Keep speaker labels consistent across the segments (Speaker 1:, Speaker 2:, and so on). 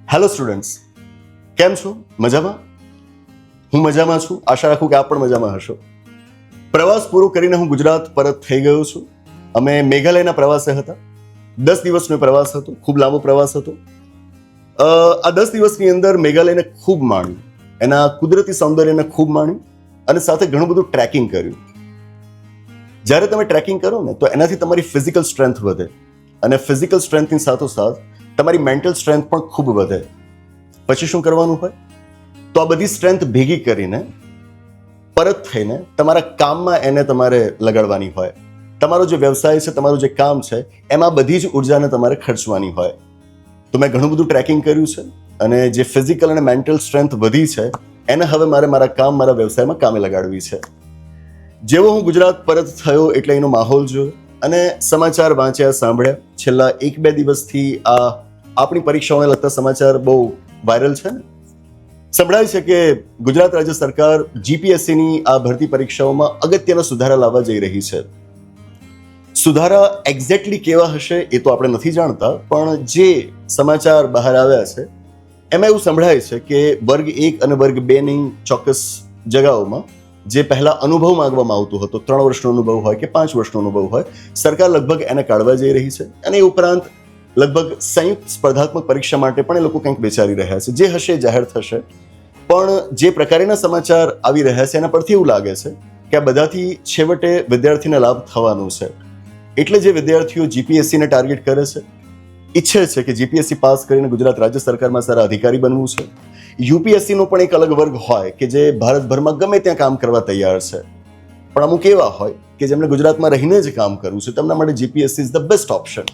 Speaker 1: Hello students, કેમ છો? મજામાં? હું મજામાં છું. આશા રાખું કે આપ પણ મજામાં હશો. પ્રવાસ પૂરો કરીને હું ગુજરાત પરત થઈ ગયો છું. અમે મેઘાલયના પ્રવાસે હતા. 10 દિવસનો પ્રવાસ હતો, ખૂબ લાંબો પ્રવાસ હતો. આ 10 દિવસની અંદર મેઘાલયને ખૂબ માણ્યું, એના કુદરતી સૌંદર્યને ખૂબ માણ્યું અને સાથે ઘણું બધું ટ્રેકિંગ કર્યું. જ્યારે તમે ટ્રેકિંગ કરો ને તો એનાથી તમારી ફિઝિકલ સ્ટ્રેન્થ વધે અને ફિઝિકલ સ્ટ્રેન્થની સાથોસાથ તમારી મેન્ટલ સ્ટ્રેન્થ પણ ખૂબ વધે. પછી શું કરવાનું હોય? તો આ બધી સ્ટ્રેન્થ ભેગી કરીને પરત થઈને તમારા કામમાં એને તમારે લગાડવાની હોય. તમારો જે વ્યવસાય છે, તમારું જે કામ છે, એમાં બધી જ ઉર્જાને તમારે ખર્ચવાની હોય. તો મેં ઘણું બધું ટ્રેકિંગ કર્યું છે અને જે ફિઝિકલ અને મેન્ટલ સ્ટ્રેન્થ વધી છે એને હવે મારે મારા કામ, મારા વ્યવસાયમાં કામે લગાડવી છે. જેવો હું ગુજરાત પરત થયો એટલે એનો માહોલ જોયો અને સમાચાર વાંચ્યા, સાંભળ્યા. છેલ્લા 1-2 દિવસથી આ આપણી પરીક્ષાઓને લગતા સમાચાર બહુ વાયરલ છે ને. સંભળાય છે કે ગુજરાત રાજ્ય સરકાર જીપીએસસીની આ ભરતી પરીક્ષાઓમાં અગત્યના સુધારા લાવવા જઈ રહી છે. સુધારા એક્ઝેક્ટલી કેવા હશે એ તો આપણે નથી જાણતા, પણ જે સમાચાર બહાર આવ્યા છે એમાં એવું સંભળાય છે કે વર્ગ 1 અને વર્ગ 2 ની ચોક્કસ જગાઓમાં જે પહેલા અનુભવ માંગવામાં આવતો હતો, 3 વર્ષનો અનુભવ હોય કે 5 વર્ષનો અનુભવ હોય, સરકાર લગભગ એને કાઢવા જઈ રહી છે. અને એ ઉપરાંત લગભગ સંયુક્ત સ્પર્ધાત્મક પરીક્ષા માટે પણ એ લોકો કંઈક વિચારી રહ્યા છે. જે હશે એ જાહેર થશે. પણ જે પ્રકારના સમાચાર આવી રહ્યા છે એના પરથી એવું લાગે છે કે આ બધાથી છેવટે વિદ્યાર્થીને લાભ થવાનો છે. એટલે જે વિદ્યાર્થીઓ જીપીએસસીને ટાર્ગેટ કરે છે, ઈચ્છે છે કે જીપીએસસી પાસ કરીને ગુજરાત રાજ્ય સરકારમાં સારા અધિકારી બનવું છે. યુપીએસસીનો પણ એક અલગ વર્ગ હોય કે જે ભારતભરમાં ગમે ત્યાં કામ કરવા તૈયાર છે, પણ અમુક એવા હોય કે જેમને ગુજરાતમાં રહીને જ કામ કરવું છે. તેમના માટે GPSC is the best option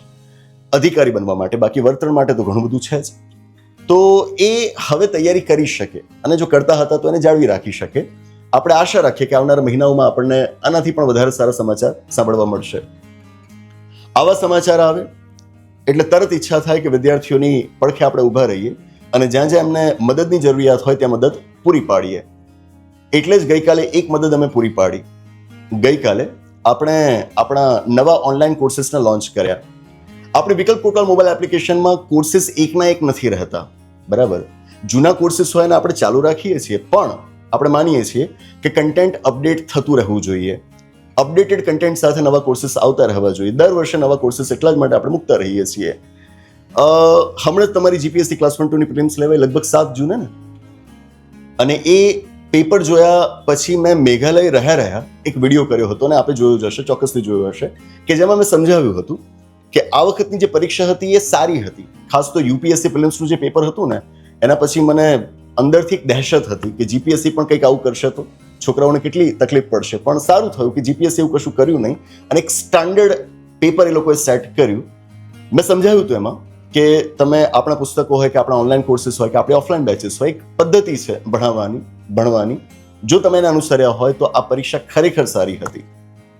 Speaker 1: અધિકારી બનવા માટે. બાકી વર્તન માટે તો ઘણું બધું છે જ. તો એ હવે તૈયારી કરી શકે અને જો કરતા હતા તો એને જાળવી રાખી શકે. આપણે આશા રાખીએ કે આવનારા મહિનાઓમાં આપણને આનાથી પણ વધારે સારા સમાચાર સાંભળવા મળશે. આવા સમાચાર આવે એટલે તરત ઈચ્છા થાય કે વિદ્યાર્થીઓની પડખે આપણે ઊભા રહીએ અને જ્યાં જ્યાં એમને મદદની જરૂરિયાત હોય ત્યાં મદદ પૂરી પાડીએ. એટલે જ ગઈકાલે એક મદદ અમે પૂરી પાડી. ગઈકાલે આપણે આપણા નવા ઓનલાઈન કોર્સીસને લોન્ચ કર્યા. આપણી વિકલ્પ પોર્ટલ મોબાઈલ એપ્લિકેશનમાં કોર્સીસ એકના એક નથી રહેતા, બરાબર? જૂના કોર્સીસ હોય ને આપણે ચાલુ રાખીએ છીએ, પણ આપણે માનીએ છીએ કે કન્ટેન્ટ અપડેટ થતું રહેવું જોઈએ. અપડેટેડ કન્ટેન્ટ સાથે નવા કોર્સીસ આવતા રહેવા જોઈએ. દર વર્ષે નવા કોર્સીસ એટલા જ માટે આપણે મૂકતા રહીએ છીએ. હમણાં તમારી જીપીએસસી ક્લાસ 1-2 ની પ્રિલિમ્સ લેવાય લગભગ 7 જૂને ને, અને એ પેપર જોયા પછી મેં મેઘાલય રહ્યા એક વિડીયો કર્યો હતો અને આપણે જોયો જ હશે, ચોક્કસથી જોયો હશે, કે જેમાં મેં સમજાવ્યું હતું કે આ વખતની જે પરીક્ષા હતી એ સારી હતી. ખાસ તો યુપીએસસી પ્રિલિમ્સનું જે પેપર હતું ને એના પછી મને અંદરથી એક દહેશત હતી કે જીપીએસસી પણ કંઈક આવું કરશે તો છોકરાઓને કેટલી તકલીફ પડશે. પણ સારું થયું કે જીપીએસસી એવું કશું કર્યું નહીં અને એક સ્ટાન્ડર્ડ પેપર એ લોકોએ સેટ કર્યું. મેં સમજાવ્યું હતું એમાં કે તમે આપણા પુસ્તકો હોય કે આપણા ઓનલાઈન કોર્સીસ હોય કે આપણી ઓફલાઈન બેચીસ હોય, એક પદ્ધતિ છે ભણવાની. જો તમે એને અનુસર્યા હોય તો આ પરીક્ષા ખરેખર સારી હતી.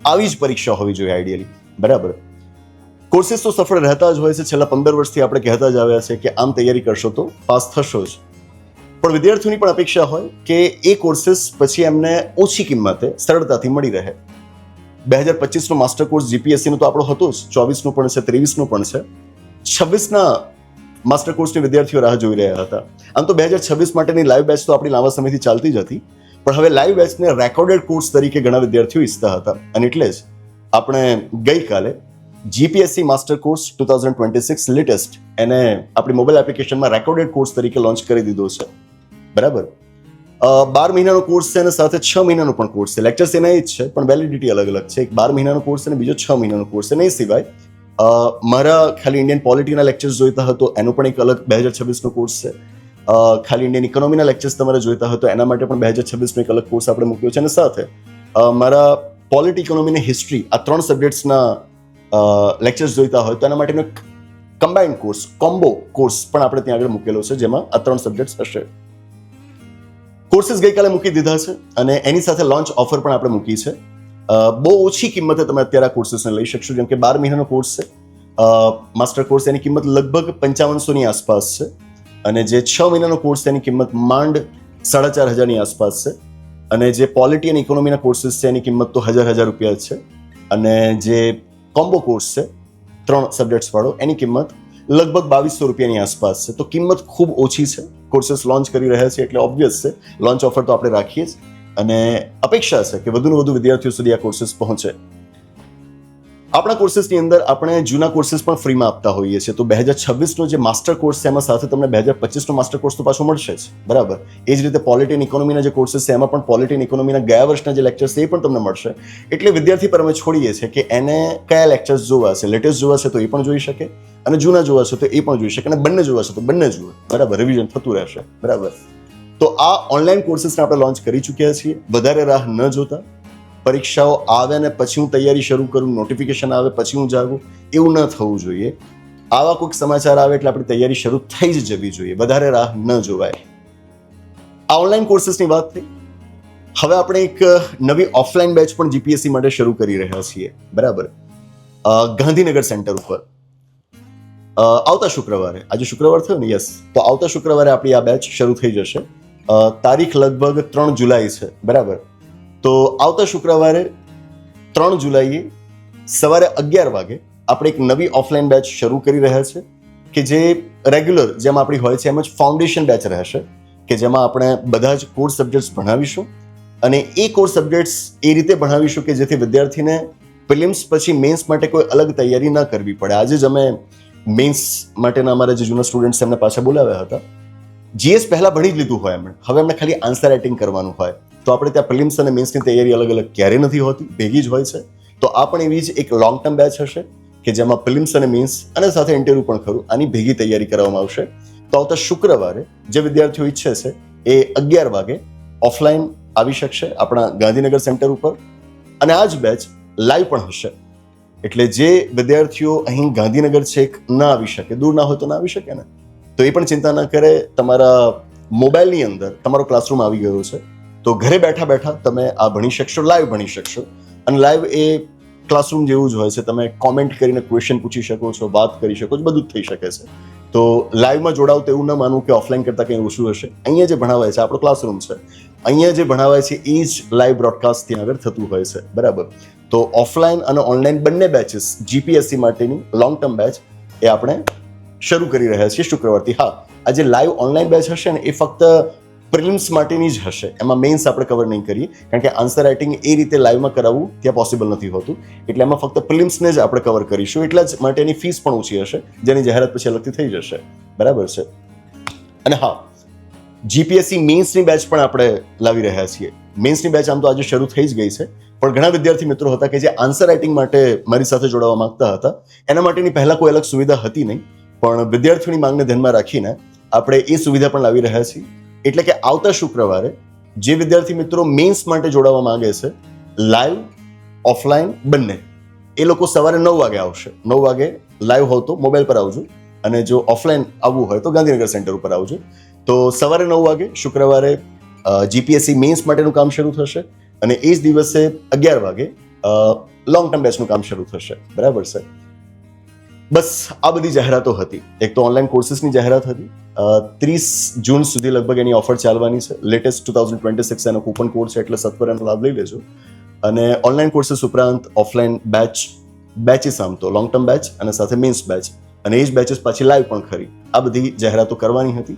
Speaker 1: આવી જ પરીક્ષા હોવી જોઈએ આઈડિયલી, બરાબર? કોર્સીસ તો સફળ રહેતા જ હોય છે. છેલ્લા 15 વર્ષથી આપણે કહેતા જ આવ્યા છે કે આમ તૈયારી કરશો તો પાસ થશો જ. પણ વિદ્યાર્થીઓની પણ અપેક્ષા હોય કે એ કોર્સીસ પછી એમને ઓછી કિંમતે સરળતાથી મળી રહે. 2025નો માસ્ટર કોર્સ જીપીએસસીનો તો આપણો હતો જ, 24નો પણ છે, 23નો પણ છે. 26ના માસ્ટર કોર્સની વિદ્યાર્થીઓ રાહ જોઈ રહ્યા હતા. આમ તો 2026 માટેની લાઈવ બેચ તો આપણી લાંબા સમયથી ચાલતી જ હતી, પણ હવે લાઈવ બેચને રેકોર્ડેડ કોર્સ તરીકે ઘણા વિદ્યાર્થીઓ ઈચ્છતા હતા. અને એટલે જ આપણે ગઈકાલે જીપીએસસી માસ્ટર કોર્સ 2026 લેટેસ્ટ એને આપણી મોબાઈલ એપ્લિકેશનમાં રેકોર્ડેડ કોર્સ તરીકે લોન્ચ કરી દીધો છે, બરાબર? 12 મહિનાનો કોર્સ છે અને સાથે 6 મહિનાનો પણ કોર્સ છે. લેક્ચર્સ એના જ છે પણ વેલિડિટી અલગ અલગ છે. એક 12 મહિનાનો કોર્સ અને બીજો 6 મહિનાનો કોર્સ છે. અને એ સિવાય મારા ખાલી ઇન્ડિયન પોલિટીના લેક્ચર્સ જોઈતા હતો એનો પણ એક અલગ 2026નો કોર્સ છે. ખાલી ઇન્ડિયન ઇકોનોમીના લેક્ચર્સ તમારે જોઈતા હતો એના માટે પણ 2026નો એક અલગ કોર્સ આપણે મૂક્યો છે. અને સાથે મારા પોલિટી, ઇકોનોમી અને હિસ્ટ્રી આ 3 સબ્જેક્ટ્સના લેક્ચર્સ જોઈતા હોય તો એના માટેનો એક કમ્બાઇન્ડ કોર્સ, કોમ્બો કોર્સ પણ આપણે ત્યાં આગળ મૂકેલો છે, જેમાં આ 3 સબ્જેક્ટ્સ હશે. કોર્સીસ ગઈકાલે મૂકી દીધા છે અને એની સાથે લોન્ચ ઓફર પણ આપણે મૂકી છે. બહુ ઓછી કિંમતે તમે અત્યારે આ કોર્સીસને લઈ શકશો. જેમ કે 12 મહિનાનો કોર્સ છે માસ્ટર કોર્સ, એની કિંમત લગભગ 5500ની આસપાસ છે. અને જે 6 મહિનાનો કોર્સ છે એની કિંમત માંડ 4500ની આસપાસ છે. અને જે પોલિટી અને ઇકોનોમીના કોર્સીસ છે એની કિંમત તો 1000 રૂપિયા છે. અને જે કોમ્બો કોર્સ છે 3 સબ્જેક્ટ્સ વાળો એની કિંમત લગભગ 2200 રૂપિયાની આસપાસ છે. તો કિંમત ખૂબ ઓછી છે. કોર્सेस લોન્ચ કરી રહ્યા છે એટલે ઓબ્વિયસ છે લોન્ચ ઓફર તો આપણે રાખીએ જ, અને અપેક્ષા છે કે વધુને વધુ વિદ્યાર્થીઓ સુધી આ કોર્सेस પહોંચે. આપણા કોર્सेसની અંદર આપણે જૂના કોર્सेस પણ ફ્રીમાં આપતા હોઈએ છીએ. તો 2026નો જે માસ્ટર કોર્સ છે એમાં સાથે તમને 2025નો માસ્ટર કોર્સ તો પાછો મળશે જ, બરાબર. એ જ રીતે પોલિટી અને ઇકોનોમીના જે કોર્सेस છે એમાં પણ પોલિટી અને ઇકોનોમીના ગયા વર્ષના જે લેક્ચર્સ છે એ પણ તમને મળશે. એટલે વિદ્યાર્થી પર અમે છોડીએ છીએ કે એને કયા લેક્ચર્સ જોવા છે, લેટેસ્ટ જોવા છે તો એ પણ જોઈ શકે, અને જૂના જોવા છે તો એ પણ જોઈ શકે, અને બંને જોવા છે તો બંને જુએ, બરાબર. રિવિઝન થતું રહેશે, બરાબર. તો આ ઓનલાઈન કોર્सेसને આપણે લોન્ચ કરી ચૂક્યા છીએ. વધારે રાહ ન જોતા, પરીક્ષાઓ આવે ને પછી હું તૈયારી શરૂ કરું, નોટિફિકેશન આવે પછી હું જાગું, એવું ન થવું જોઈએ. આવા કોઈક સમાચાર આવે એટલે આપણી તૈયારી શરૂ થઈ જ જવી જોઈએ, વધારે રાહ ન જોવાય. આ ઓનલાઈન કોર્सेसની વાત થઈ. હવે આપણે એક નવી ઓફલાઈન બેચ પણ જીપીએસસી માટે શરૂ કરી રહ્યા છીએ, બરાબર. ગાંધીનગર સેન્ટર ઉપર આવતા શુક્રવારે, આજે શુક્રવાર થયો ને, યસ, તો આવતા શુક્રવારે આપણી આ બેચ શરૂ થઈ જશે. તારીખ લગભગ 3 જુલાઈ છે, બરાબર. તો આવતા શુક્રવારે 3 જુલાઈએ સવારે 11 વાગે આપણે એક નવી ઓફલાઈન બેચ શરૂ કરી રહ્યા છે કે જે રેગ્યુલર જેમ આપણી હોય છે એમ જ ફાઉન્ડેશન બેચ રહેશે, કે જેમાં આપણે બધા જ કોર્સ સબ્જેક્ટ્સ ભણાવીશું, અને એ કોર્સ સબ્જેક્ટ્સ એ રીતે ભણાવીશું કે જેથી વિદ્યાર્થીને પ્રિલિમ્સ પછી મેન્સ માટે કોઈ અલગ તૈયારી ન કરવી પડે. આજે જ અમે મેન્સ માટેના અમારા જે જૂના સ્ટુડન્ટ્સ એમને પાછા બોલાવ્યા હતા. જીએસ પહેલા ભણી જ લીધું હોય એમણે, હવે એમને ખાલી આન્સર રાઇટિંગ કરવાનું હોય. તો આપણે ત્યાં પ્રિલિમ્સ અને મેન્સની તૈયારી અલગ અલગ ક્યારે નથી હોતી, ભેગી જ હોય છે. તો આ પણ એવી જ એક લોંગ ટર્મ બેચ હશે કે જેમાં પ્રિલિમ્સ અને મેન્સ અને સાથે ઇન્ટરવ્યુ પણ ખરું, આની ભેગી તૈયારી કરવામાં આવશે. તો આવતા શુક્રવારે જે વિદ્યાર્થીઓ ઈચ્છે છે એ 11 વાગે ઓફલાઈન આવી શકશે આપણા ગાંધીનગર સેન્ટર ઉપર, અને આ જ બેચ લાઈવ પણ હશે. એટલે જે વિદ્યાર્થીઓ અહીં ગાંધીનગર છેક ન આવી શકે, દૂર ના હોય તો ના આવી શકે ને, તો એ પણ ચિંતા ન કરે. તમારા મોબાઈલની અંદર તમારો ક્લાસરૂમ આવી ગયો છે, તો ઘરે બેઠા બેઠા તમે આ ભણી શકશો, લાઈવ ભણી શકશો. અને લાઈવ એ ક્લાસરૂમ જેવું જ હોય છે. તમે કોમેન્ટ કરીને ક્વેશ્ચન પૂછી શકો છો, વાત કરી શકો છો, બધું જ થઈ શકે છે. તો લાઈવમાં જોડાવ તો એવું ન માનવું કે ઓફલાઈન કરતાં કંઈ ઓછું હશે. અહીંયા જે ભણાવાય છે આપણો ક્લાસરૂમ છે, અહીંયા જે ભણાવાય છે એ જ લાઈવ બ્રોડકાસ્ટ ત્યાં આગળ થતું હોય છે, બરાબર. તો ઓફલાઈન અને ઓનલાઈન બંને બેચીસ જીપીએસસી માટેની લોંગ ટર્મ બેચ એ આપણે શરૂ કરી રહ્યા છીએ શુક્રવારથી. હા, આ જે લાઈવ ઓનલાઈન બેચ હશે ને એ ફક્ત પ્રિલિમ્સ માટેની જ હશે, એમાં મેન્સ આપણે કવર નહીં કરીએ, કારણ કે આન્સર રાઇટિંગ એ રીતે લાઈવમાં કરાવવું ત્યાં પોસિબલ નથી હોતું. એટલે એમાં ફક્ત પ્રિલિમ્સને જ આપણે કવર કરીશું. એટલા જ માટે એની ફીસ પણ ઓછી હશે, જેની જાહેરાત પછી અલગથી થઈ જશે, બરાબર છે. અને હા, જીપીએસસી મેન્સની બેચ પણ આપણે લાવી રહ્યા છીએ. મેન્સની બેચ આમ તો આજે શરૂ થઈ જ ગઈ છે, પણ ઘણા વિદ્યાર્થી મિત્રો હતા કે જે આન્સર રાઇટિંગ માટે મારી સાથે જોડાવા માંગતા હતા. એના માટેની પહેલા કોઈ અલગ સુવિધા હતી નહીં, પણ વિદ્યાર્થીઓની માંગને ધ્યાનમાં રાખીને આપણે એ સુવિધા પણ લાવી રહ્યા છીએ. એટલે કે આવતા શુક્રવારે જે વિદ્યાર્થી મિત્રો મેન્સ માટે જોડાવા માંગે છે, લાઈવ ઓફલાઈન બંને, એ લોકો સવારે 9 વાગે આવશે. 9 વાગે લાઈવ હોવ તો મોબાઈલ પર આવજો, અને જો ઓફલાઈન આવવું હોય તો ગાંધીનગર સેન્ટર ઉપર આવજો. તો સવારે 9 વાગે શુક્રવારે જીપીએસસી મેન્સ માટેનું કામ શરૂ થશે, અને એ જ દિવસે 11 વાગે લોંગ ટર્મ બેચનું કામ શરૂ થશે, બરાબર છે. બસ આ બધી જાહેરાતો હતી. એક તો ઓનલાઈન કોર્सेसની જાહેરાત હતી. 30 જૂન સુધી લગભગ એની ઓફર ચાલવાની છે. લેટેસ્ટ 2026 એનો કૂપન કોડ છે, એટલે સત્વર એનો લાભ લઈ લેજો. અને ઓનલાઈન કોર્सेस ઉપરાંત ઓફલાઈન બેચીસ આમ તો લોંગ ટર્મ બેચ અને સાથે મેન્સ બેચ, અને એ જ બેચીસ પાછી લાઈવ પણ ખરી. આ બધી જાહેરાતો કરવાની હતી.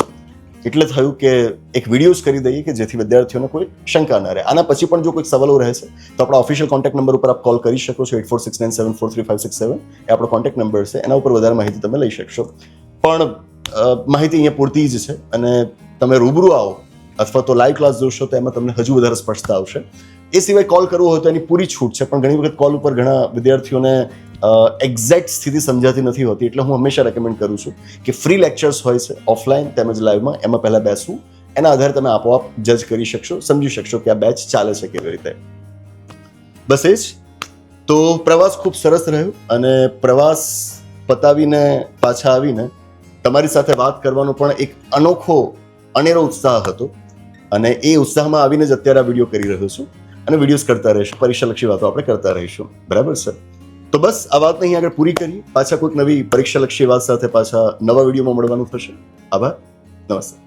Speaker 1: એટલે થયું કે એક વિડીયોઝ કરી દઈએ કે જેથી વિદ્યાર્થીઓને કોઈ શંકા ન રહે. આના પછી પણ જો કોઈ સવાલો રહે છે તો આપણા ઓફિશિયલ કોન્ટેક્ટ નંબર ઉપર આપ કોલ કરી શકો છો. 8469743567 એ આપણો કોન્ટેક્ટ નંબર છે. એના ઉપર વધારે માહિતી તમે લઈ શકશો. પણ માહિતી અહીંયા પૂરતી જ છે, અને તમે રૂબરૂ આવો અથવા તો લાઈવ ક્લાસ જોશો તો એમાં તમને હજુ વધારે સ્પષ્ટતા આવશે. એ સિવાય કોલ કરવો હોય તો એની પૂરી છૂટ છે, પણ ઘણી વખત કોલ ઉપર ઘણા વિદ્યાર્થીઓને એક્ઝેક્ટ સ્થિતિ સમજાતી નથી હોતી. એટલે હું હંમેશા રેકમેન્ડ કરું છું કે ફ્રી લેક્ચર્સ હોય છે ઓફલાઈન તેમજ લાઈવમાં, એમાં પહેલા બેસવું. એના આધારે તમે આપોઆપ જજ કરી શકશો, સમજી શકશો કે આ બેચ ચાલે છે કેવી રીતે. બસ એ જ. તો પ્રવાસ ખૂબ સરસ રહ્યો, અને પ્રવાસ પતાવીને પાછા આવીને તમારી સાથે વાત કરવાનો પણ એક અનોખો અનેરો ઉત્સાહ હતો, અને એ ઉત્સાહમાં આવીને જ અત્યારે આ વિડીયો કરી રહ્યો છું, અને વિડીયોઝ કરતા રહીશું. પરીક્ષાલક્ષી વાતો આપણે કરતા રહીશું, બરાબર છે. તો બસ આ વાતને અહીં આગળ પૂરી કરીએ. પાછા કોઈક નવી પરીક્ષાલક્ષી વાત સાથે પાછા નવા વિડીયોમાં મળવાનું થશે. આભાર, નમસ્તે.